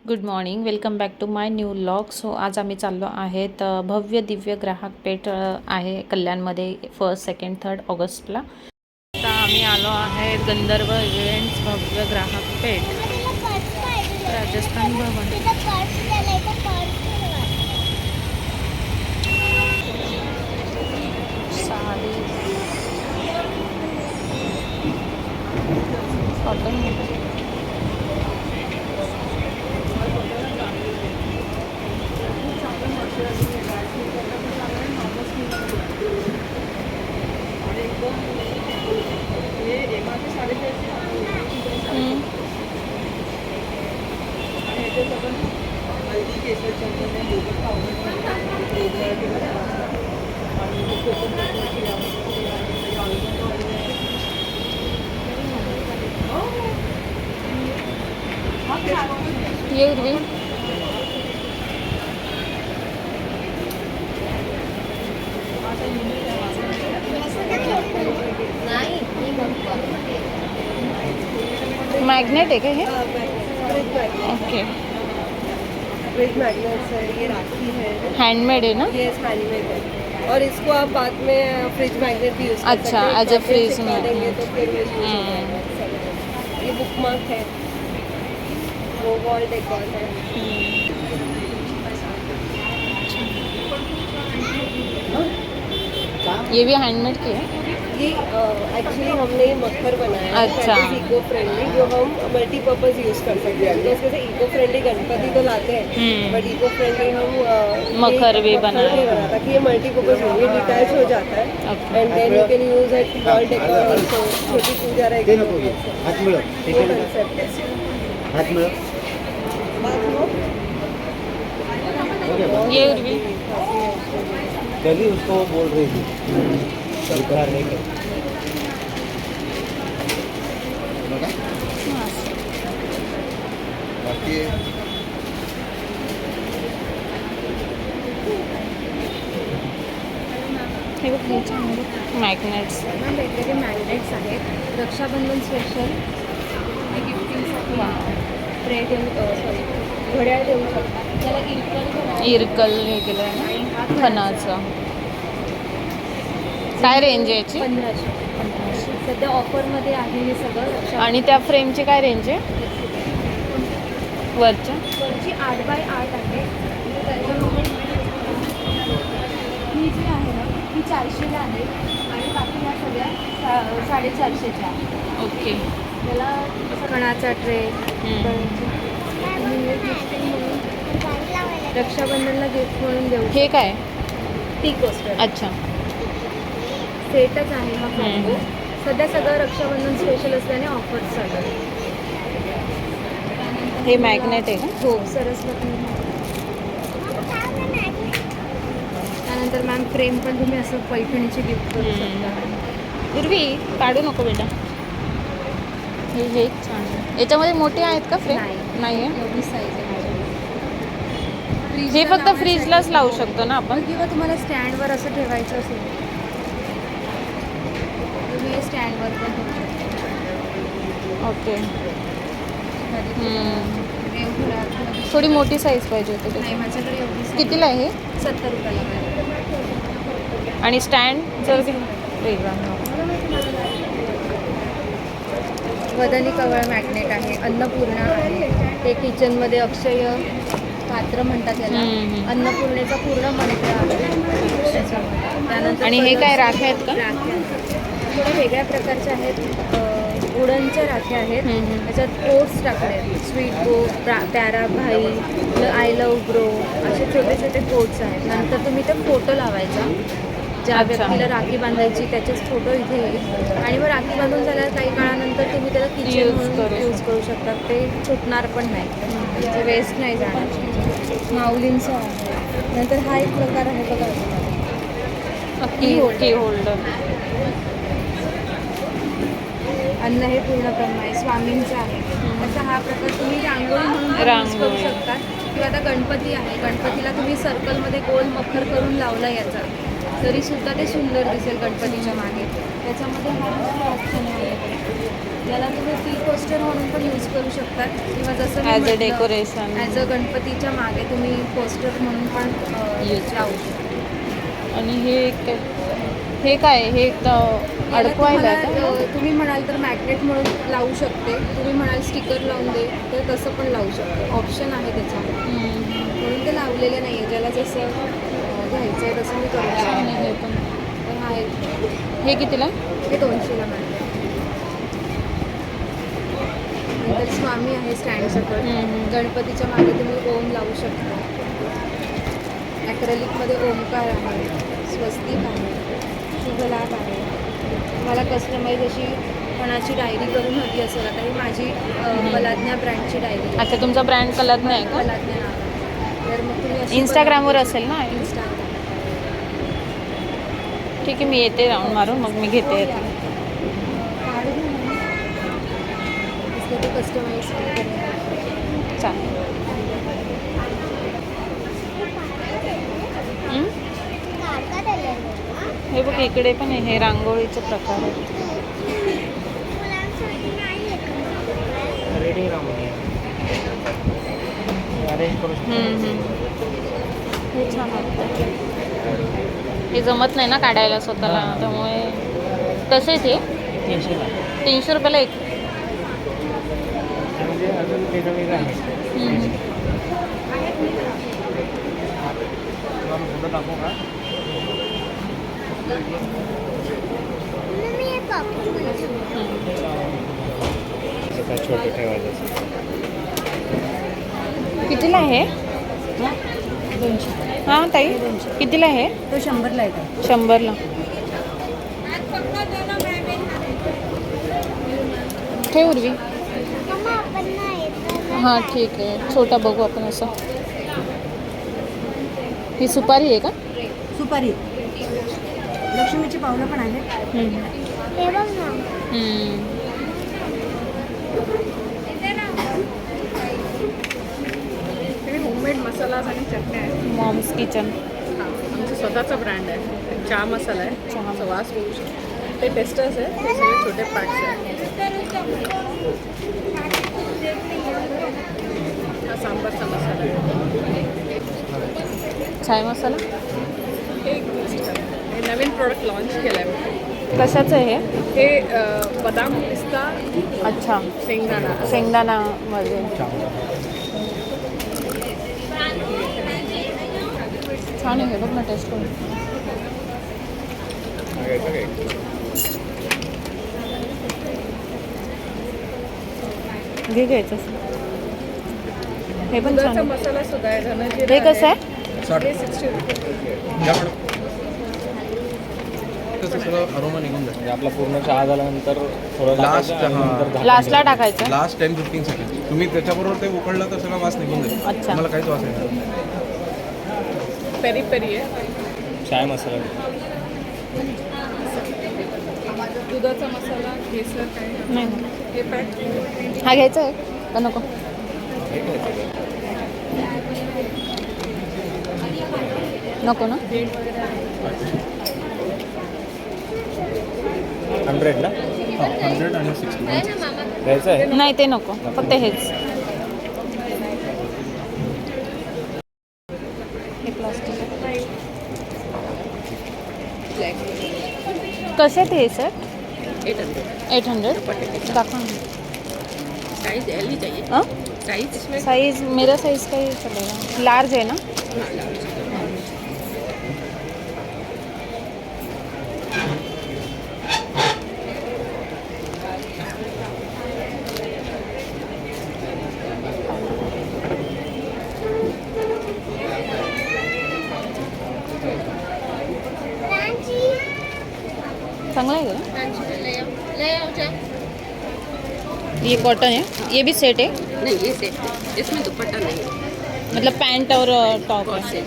Good morning, welcome back to my new vlog. So आज आम्ही चाललो आहेत भव्य दिव्य ग्राहक पेठ आहे कल्याणमध्ये 1, 2, 3 ऑगस्टला. आता आम्ही आलो आहे गंधर्व इव्हेंट्स भव्य ग्राहक पेठ राजस्थान भवन. साडी कॉटन ये उर्वी मैग्नेट है क्या ये? ओके, फ्रिज मैग्नेट्स है, ये राखी है, हैंडमेड है ना? ये हैंडमेड है और इसको आप बाद में फ्रिज मैग्नेट भी यूज कर अच्छा, सकते हैं। as a फ्रिज चिपका देंगे तो फिर वो यूज हो हम्म। जाएगा। ये बुकमार्क है, वो वॉल डेकोर है। ये भी हैंडमेड की है. ये एक्चुअली हमने मक्खर बनाया है, अच्छा। इको फ्रेंडली, जो हम मल्टीपर्पज यूज कर सकते हैं। तो उसमें इको फ्रेंडली गणपति तो लाते हैं, बट इको फ्रेंडली हम मखर भी बनाए ताकि ये मल्टीपर्पज हो, ये डिटैच हो जाता है Okay. And then you can use it wall decor also, छोटी पूजा रहेगी। हाथ मिलो, वो concept है। हाथ मिलो. ये उर्वी कभी उसको बोल रही थी सरकार नहीं कर. बाकी हे बघ मॅग्नेट्स. वेगवेगळे मॅग्नेट्स आहेत, रक्षाबंधन स्पेशल ब्रेड सॉरी घड्याळ देऊ शकतात. त्याला इरकल हे केलं आहे ना खणाचं. काय रेंज आहे याची? 1500 सध्या ऑफरमध्ये आहे हे सगळं. रक्षा आणि त्या फ्रेमची काय रेंज आहे वरच्या? वरची 8x8 आहे. ही जी आहे ना ही 400ला आहे आणि बाकी ह्या सगळ्या 450च्या आहे. ओके. त्याला खणाचा ट्रे रक्षाबंधनला गिफ्ट म्हणून देऊ. हे काय? टी कोस्टर अच्छा. सेटच आहे हा कॉम्बो. सध्या सगळं रक्षाबंधन स्पेशल असल्याने ऑफर चालू आहे. हे मॅग्नेट आहे का? हो, सरस्वती. त्यानंतर मॅम फ्रेम पण तुम्ही असं पैठणीची गिफ्ट करू शकता. उर्वी काढू नको बेटा. हे छान आहे. याच्यामध्ये मोठे आहेत का फ्रेम? नाही आहे. एवढी साईज आहे हे फक्त फ्रीजलाच लावू शकतो ना आपण? किंवा तुम्हाला स्टँडवर असं ठेवायचं असेल तुम्ही हे स्टँडवर पण ठेवू शकता. ओके. एवढं थोडी मोठी साईज पाहिजे होती. नाही, माझ्याकडे एवढी size कितीला आहे हे? 70 रुपयाला मिळेल. आणि स्टँड जर वेगळा. वदनी कवळ मॅग्नेट आहे, अन्नपूर्णा आहे. ते किचनमध्ये अक्षय पात्र म्हणतात त्याला. अन्नपूर्णेचा पूर्ण मंत्र आहे त्याच्यामध्ये. त्यानंतर आणि हे काय राख्या आहेत का? राख्या थोड्या वेगळ्या प्रकारच्या आहेत. वुडनच्या राख्या आहेत. त्याच्यात कोट्स टाकले आहेत. स्वीट गो, प्यारा भाई, आय लव्ह ब्रो, असे छोटे छोटे कोट्स आहेत. नंतर तुम्ही ते फोटो लावायचा. ज्या व्यक्तीला राखी बांधायची त्याचेच फोटो इथे येईल आणि मग राखी बांधून झाल्यावर काही काळानंतर तुम्ही त्याला किचन म्हणून यूज करू शकता. ते तुटणार पण नाही, म्हणजे वेस्ट नाही जाणार. माऊलींचं आहे. नंतर हा एक प्रकार आहे बघा, की होल्डर. अन्न हे पूर्ण ब्रह्म आहे, स्वामींचं आहे. असा हा प्रकार तुम्ही रांगोळी म्हणून यूज करू शकता. किंवा आता गणपती आहे, गणपतीला तुम्ही सर्कलमध्ये गोल मखर करून लावला याचा तरीसुद्धा ते सुंदर दिसेल गणपतीच्या मागे. त्याच्यामध्ये हा ऑप्शन आहे, याला तुम्ही टी पोस्टर म्हणून पण यूज करू शकतात किंवा जसं as a decoration. As a गणपतीच्या मागे तुम्ही पोस्टर म्हणून पण Use लावू शकता. आणि हे काय हे अडकवायला आहे तुम्हाला, का? तुम्ही म्हणाल तर मॅग्नेट म्हणून लावू शकते, तुम्ही म्हणाल स्टिकर लावून दे तर तसं पण लावू शकते, ऑप्शन आहे त्याच्यामध्ये. म्हणून ते लावलेलं नाही आहे, ज्याला जसं घ्यायचं आहे तसं मी करू शकते. आणि हे पण तर हा एक हे कितीला? हे 200ला मिळतं. नंतर स्वामी आहे स्टँड सकट. गणपतीच्या मागे तुम्ही ओम लावू शकता. ॲक्रेलिकमध्ये ओमकार आहे, स्वस्तिक आहे, शुभलाभ आहे. मला कस्टमाइज अशी कोणाची डायरी करून हवी असेल, आता ही माझी कलाज्ञा ब्रँडची डायरी आहे. अच्छा, तुमचा ब्रँड कलाज्ञा आहे का? कलाज्ञा नाव आहे. तर मग तुम्ही अशी इंस्टाग्रामवर असेल ना? Instagram. ठीक आहे, मी येते राऊंड मारून, मग मी घेते येते. इसलिए तो कस्टमाइज चालेल. हे बघ, इकडे पण आहे, हे रांगोळीचे प्रकार आहेत. रेडी रांगोळी अरेंज करू शकतो. हे छान वाटतं. हे जमत नाही ना काढायला स्वतःला, त्यामुळे तसेच हे 300ला 300 रुपयाला एक. म्हणजे अजून वेगळं आहे. तुम्हाला फोटो टाकू का? छोटे ठेवायचं असेल. कितीला आहे? 200. हां ताई, कितीला आहे? तो 100ला आहे का? 100ला. ठेव उर्वी. हां ठीक आहे, छोटा बघू आपण असं. ही सुपारी आहे का? सुपारी, लक्ष्मीची पावलं पण आहेत. होममेड मसालाज आणि चटण्या आहेत. Mom's kitchen. आमचं स्वतःचा ब्रँड आहे, चहा मसाला आहे. चहा. वास होऊ शकतो. ते टेस्टर्स आहे, ते सगळे छोटे पॅक्स आहेत. हा सांबारचा मसाला आहे. चाय मसाला. हे एक गोष्ट आहे. हे नवीन प्रोडक्ट लॉन्च केलं आहे. कशाचं आहे हे? हे बदाम पिस्ता अच्छा, शेंगदाणा. शेंगदाणामध्ये. छान आहे, बघ ना टेस्ट करून. घे घ्यायचं. हे पण छान दुधाचा आहे. मसाला सुद्धा आहे, धनजिरा हे कसं आहे? हे 60 रुपये. त्याचं सगळं अरोमा निघून जातं. म्हणजे आपला पूर्ण चहा झाल्यानंतर थोडं Last, टाकायचं आणि हां. नंतर झाकण लास्टला ठेवायचं. टाकायचं. लास्ट 10-15 सेकंड तुम्ही त्याच्याबरोबर ते उकळला तर सगळा वास निघून जाईल. अच्छा. तुम्हाला काहीच वास येणार नाही. पेरी पेरी आहे. चाय मसाला दुधाचा मसाला, केसर काय नाही, हे पॅक. हा घ्यायचा आहे का नको? नको ना? 100 ना 100 आणि 60 द्यायचं आहे. नाही, ते नको, फक्त हेच. हे प्लास्टिक. कसे ते सर? 800 दाखवा ना. साइज एल ही चाहिए. हाँ? साइज साइज मेरा साइज का ही चलेगा, लार्ज है ना? चांगला है क्या? ये कॉटन है, ये भी सेट है, नहीं, ये सेट, इसमें दुपट्टा नहीं है. मतलब पैंट और टॉप है. सेट.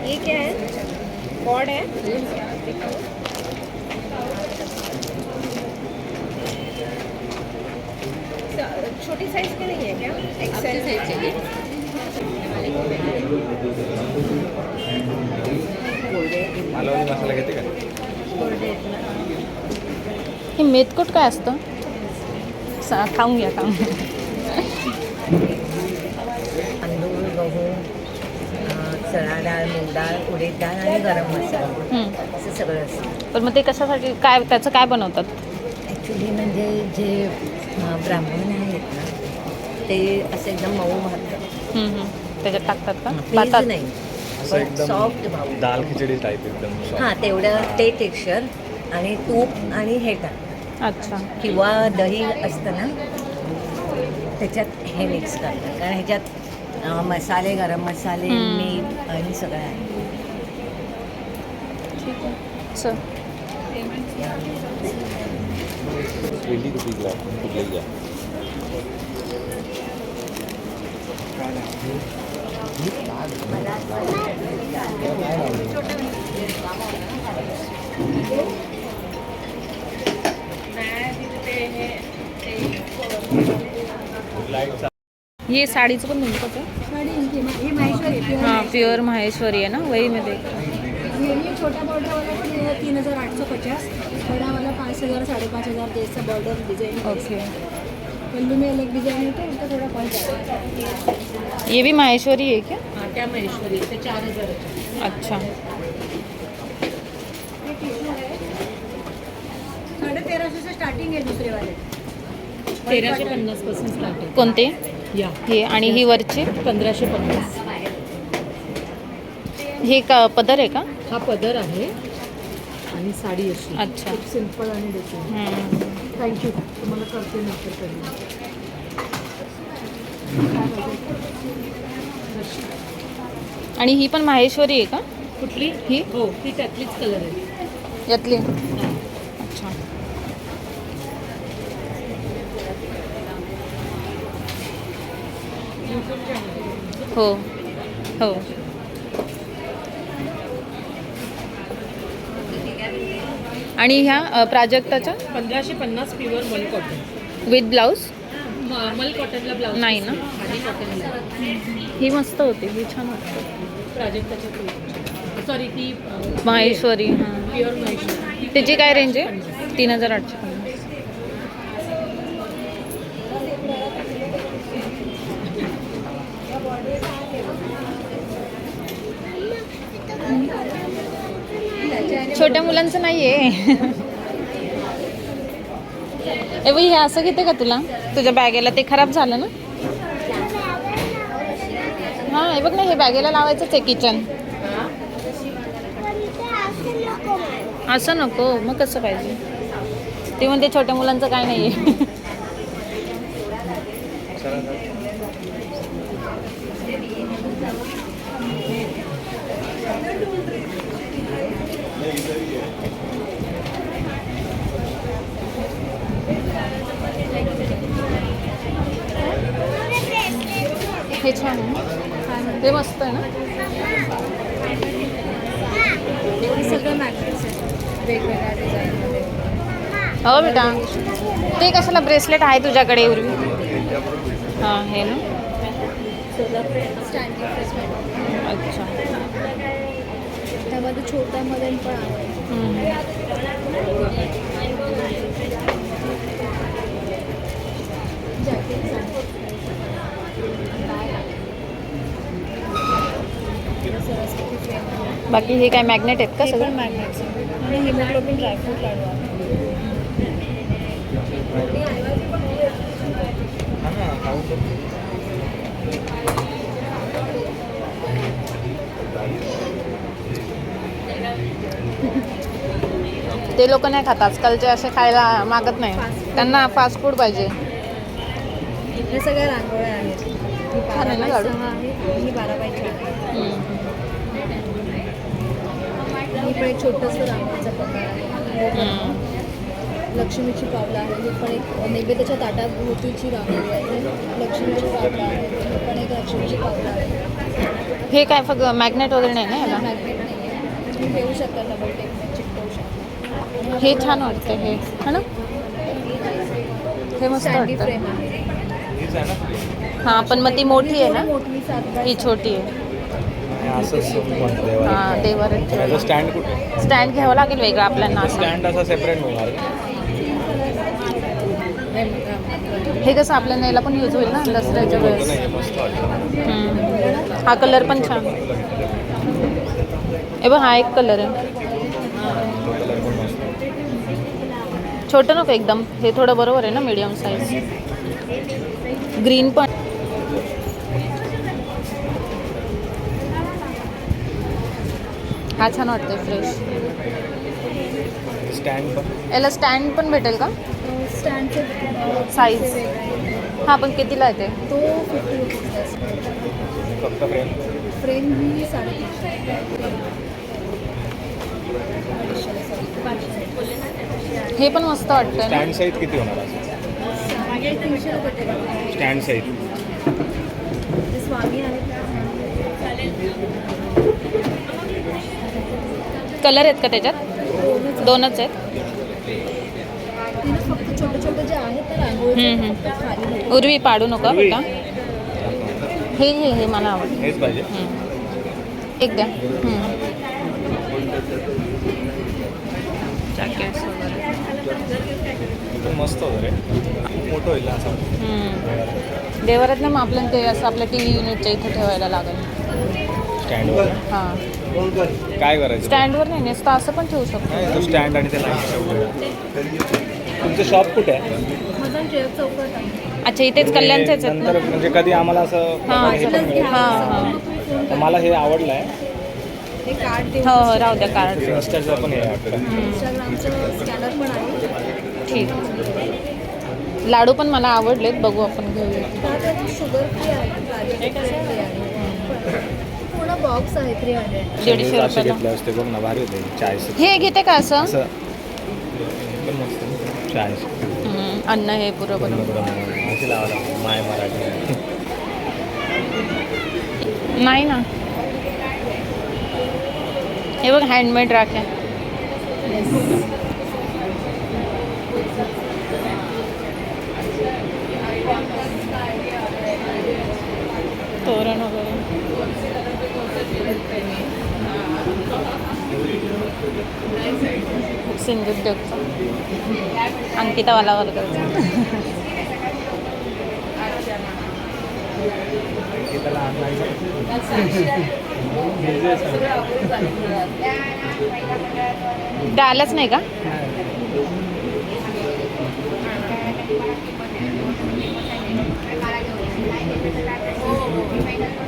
ये क्या है? कॉर्ड है. छोटी साइज के नहीं है क्या? एक्सेल साइज चाहिए. हलवलं हे मेथकूट काय असतं? खाऊन घ्या खाऊन घ्या. तांदूळ, गहू, चणा डाळ, मूग डाळ, उडीद डाळ आणि गरम मसाला असं सगळं असतं. पण मग ते कशासाठी काय त्याचं काय बनवतात? ॲक्च्युली म्हणजे जे ब्राह्मण आहेत ना ते असं एकदम मऊ भात त्याच्यात टाकतात का? पेज भातात नाही असं पण एकदम सॉफ्ट भाऊ. दाल खिचडी टाईप एकदम soft. हां तेवढं ते टेक्स्चर आणि तूप आणि हे टाक अच्छा. किंवा दही असतं ना त्याच्यात हे मिक्स करतात कारण ह्याच्यात मसाले, गरम मसाले, मीठ आणि सगळं आहे. ठीक आहे. चल. 20 रुपीजला कुठले घ्या. ये साडीचं पण तुमचंच आहे? हां प्युअर माहेश्वरी आहे ना वही में देख. ये छोटा बॉर्डर वाला भी है 3850, बड़ा वाला 5000 5,500 जैसा बॉर्डर डिजाइन. ओके. पल्लू में अलग डिजाइन होता है उनका थोड़ा कम जाता है. ये भी माहेश्वरी है क्या? हां त्या महेश्वरी ते 4000. अच्छा. 1350 से स्टार्टिंग है दूसरे वाले. 1350 पासून स्टार्टिंग. कोणते? या हे आणि ही वरची 1550. हे का पदर आहे का? हा पदर आहे आणि साडी अशी अच्छा. खूप सिंपल आणि डिझाइन. थँक्यू. तुम्हाला करते नंतर कधी. आणि ही पण माहेश्वरी आहे का? कुठली? ही हो ती त्यातलीच कलर आहे. यातली. अच्छा. हो हो. आणि ह्या प्राजक्ताच्या 1550 प्युअर मल कॉटन. विथ ब्लाऊज मल कॉटनला ब्लाऊज नाही ना? आणि कॉटनला ही मस्त होती, ही छान होती. प्राजक्ताच्या सॉरी ती माहेश्वरी. हां. प्युअर महेश्वरी. त्याची काय रेंज आहे? 3850. छोट्या मुलांचं नाही आहे. ए बाई हे असं घेते का तुला? तुझ्या बॅगेला ते खराब झालं ना? हां हे बघ ना, हे बॅगेला लावायचंच आहे किचन. असं नको, मग कसं पाहिजे? ते म्हणते छोट्या मुलांचं काय नाही आहे. हे छान आहे, ते मस्त आहे ना. एवढी सगळं मॅग्नेट्स आहेत वेगवेगळ्या डिझाईनमध्ये. हो बेटा, ते कशाला ब्रेसलेट आहे तुझ्याकडे उर्वी? हां हे ना. स्टँडिंग फ्रेश अच्छा. त्यामध्ये छोट्यामध्ये पण आहे. बाकी हे काय मॅग्नेट आहेत का हे पण सगळं? मॅग्नेट्स आणि हिमोग्लोबिन ड्रायफ्रूट लाडू आहे. ते लोक नाही खात आजकालचे, असे खायला मागत नाही. त्यांना फास्ट फूड पाहिजे. हे सगळ्या रांगोळ्या आहेत. ही छान आहे ना लाडू? 12x6 आहे, ही 12x4 आहे. ही पण एक छोटंसं रांगोळीचा प्रकार आहे. लक्ष्मीची पावलं आहे. ही पण एक नैवेद्याच्या ताटात भोवतीची रांगोळी आहे. लक्ष्मीची पावलं आहे. ही पण एक लक्ष्मीची पावलं आहे. हे काय फक्त मॅग्नेट वगैरे नाही ना याला? मॅग्नेट नाही आहे. तुम्ही घेऊ शकता, डबल टेकने चिकटवू शकता. हे छान वाटतं हे, है ना? हे मस्त सँडी वाटतं. फ्रेम आहे. हां पण मग ती मोठी आहे ना, मोठी 7x7. ही छोटी आहे. असंच म्हणतो हां देवार स्टँड कुठे? स्टँड घ्यावं लागेल वेगळं आपल्याला असं. स्टँड असा सेपरेट मिळणार का? हे कसं आपल्या नेला पण यूज होईल ना दसऱ्याच्या वेळेस. मस्त वाटतं. हा कलर पण छान. हे बघ हा एक कलर आहे. तो कलर पण मस्त. छोटं नको एकदम, हे थोडं बरोबर आहे ना मीडियम साईज. ग्रीन पण. हा छान वाटतोय फ्रेश. स्टँड पण याला स्टँड पण भेटेल का स्टँडचे साईज? हा पण कितीला आहे ते? तो 50 रुपीजचा असतो. फक्त फ्रेम. फ्रेम ही 350. हे पण मस्त वाटतंय ना. स्टँड साईज किती होणार असं? 300 रुपये. स्टँड साईज ते स्वामी आहेत. कलर आहेत का त्याच्यात? दोनच आहेत. तिनं फक्त छोटे छोटे जे आहेत ना रांगोळीचे फक्त खाली होते. उर्वी पाडू नका बेटा. हे हे हे मला आवडतं. हेच पाहिजे. एक द्या. जॅकेट्स वगैरे. पण मस्त वगैरे खूप मोठं होईल ना असं. देवरात ना मग आपल्याला ते असं आपल्या टी व्ही युनिटच्या इथं ठेवायला लागेल. स्टँडवर हां काय करायचं? स्टँडवर नाही नेसतं असं पण ठेवू शकतो. नाही तो स्टँड आणि ते लाईन. तुमचं शॉप कुठे आहे? माझा टिळक चौकात आहे. अच्छा इथेच कल्याणचेच आहेत ना. नंतर म्हणजे कधी आम्हाला असं हां हे पण मिळेल. हां मला हे आवडलं आहे. हे कार्ड देऊ. हो हो राहू द्या कार्ड. इन्स्टाचं पण हे वाटतं. इंस्टाग्रामचं स्कॅनर पण आहे. ठीक. लाडू पण मला आवडलेत, बघू आपण घेऊया. त्यात शुगर फ्री आहे. फ्री आहे. पूर्ण बॉक्स आहे 300. 150 असे रुपयाला. घेतले असते बघ ना, भारी होते. 40. हे घेते का असं? असं पण मस्त. 40. अन्न हे पुरं बरोबर. असे लावायला माय मराठी. नाही ना. हे बघ हँडमेड राख्या. तोरण वगैरे. सिंधुदुर्गचा अंकितावाला वर्गाचा. डालच नाही का?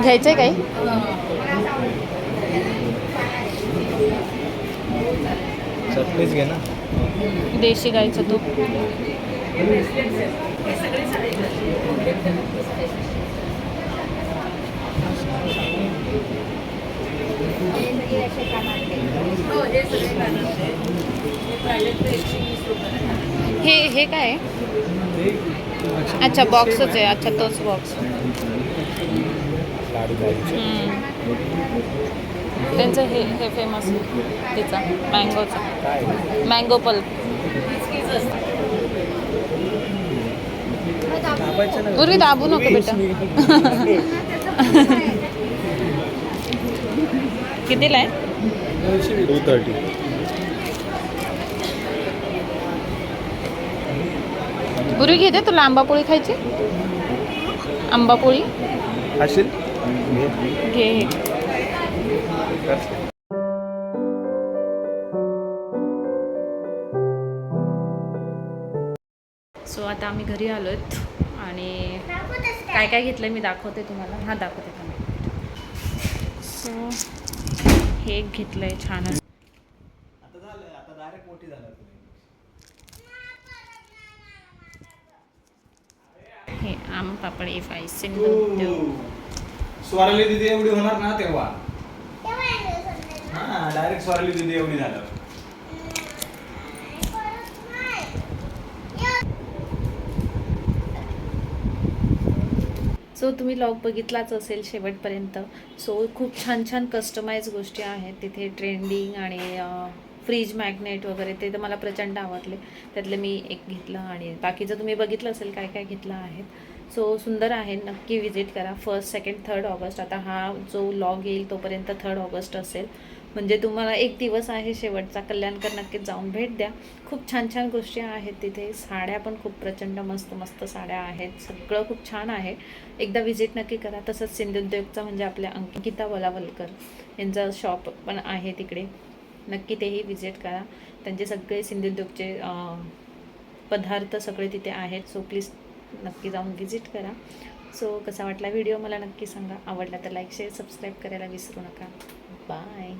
घ्यायचंय काही? चटणीच घे ना. देशी गाईचं तूप. हे काय आहे? अच्छा बॉक्सच आहे. अच्छा तोच बॉक्स. लाडू खायचे. त्यांचं हे फेमस तिचा मँगोचा. काय मँगो पल्प. दाबायचं ना. पूर्वी दाबू नको बेटा. कितीला आहे? 230. पूर्वी घेते तुला आंबापोळी खायची? आंबापोळी असेल घे. सो आता आम्ही घरी आलो आहेत आणि काय काय घेतलं मी दाखवते तुम्हाला. हां दाखवते तुम्हाला. सो हे एक घेतलं आहे छान असं. आता झालं, आता डायरेक्ट मोठी झालं. हे आम पापड A5 सिंधुदुर्ग. स्वराली दीदी एवढी होणार ना तेव्हा. हा डायरेक्ट स्वराली दीदी एवढी झालं. सो तुम्ही व्लॉग बघितलाच असेल शेवटपर्यंत. सो खूप छान छान कस्टमाइज गोष्टी आहेत तिथे. ट्रेंडिंग आणि फ्रीज मॅग्नेट वगैरे ते तर मला प्रचंड आवडले. त्यातलं मी एक घेतलं आणि बाकीचं तुम्ही बघितलं असेल काय काय घेतलं आहे. सो सुंदर आहे, नक्की विजिट करा. 1st, 2nd, 3rd August. आता हा जो व्लॉग येईल तोपर्यंत 3rd ऑगस्ट असेल. म्हणजे तुम्हाला एक दिवस आहे शेवटचा, कल्याणकर नक्कीच जाऊन भेट द्या. खूप छान छान गोष्टी आहेत तिथे. साड्या पण खूप प्रचंड मस्त मस्त साड्या आहेत. सगळं खूप छान आहे. एकदा व्हिजिट नक्की करा. तसंच सिंधुदुर्गचा म्हणजे आपल्या अंकिता वलावलकर यांचं शॉप पण आहे तिकडे, नक्की तेही विजिट करा. त्यांचे सगळे सिंधुदुर्गचे पदार्थ सगळे तिथे आहेत. सो प्लीज नक्की जाऊन व्हिजिट करा. सो कसा वाटला व्हिडिओ मला नक्की सांगा. आवडला तर लाईक शेअर सबस्क्राईब करायला विसरू नका. बाय.